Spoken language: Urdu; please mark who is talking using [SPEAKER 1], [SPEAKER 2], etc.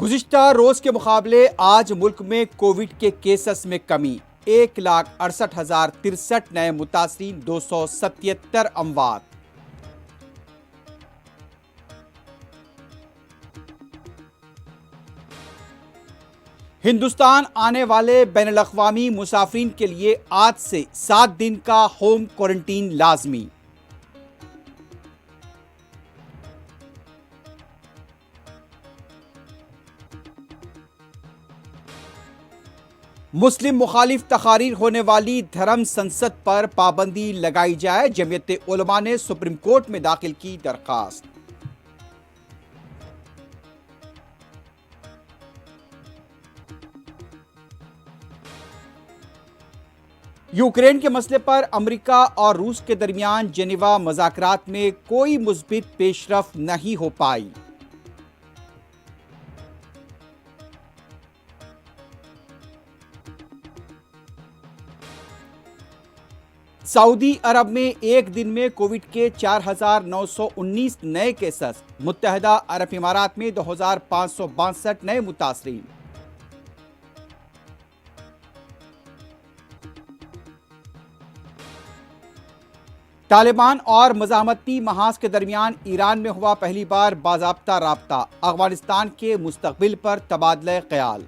[SPEAKER 1] گزشتہ روز کے مقابلے آج ملک میں کووڈ کے کیسز میں کمی 1,68,063 نئے متاثرین 277 اموات۔ ہندوستان آنے والے بین الاقوامی مسافرین کے لیے آج سے 7 دن کا ہوم کوارنٹین لازمی۔ مسلم مخالف تقاریر ہونے والی دھرم سنسد پر پابندی لگائی جائے، جمعیت علماء نے سپریم کورٹ میں داخل کی درخواست۔ یوکرین کے مسئلے پر امریکہ اور روس کے درمیان جنیوا مذاکرات میں کوئی مثبت پیش رفت نہیں ہو پائی۔ سعودی عرب میں ایک دن میں کووڈ کے 4,919 نئے کیسز، متحدہ عرب امارات میں 2,562 نئے متاثرین۔ طالبان اور مزاحمتی محاذ کے درمیان ایران میں ہوا پہلی بار باضابطہ رابطہ، افغانستان کے مستقبل پر تبادلہ خیال۔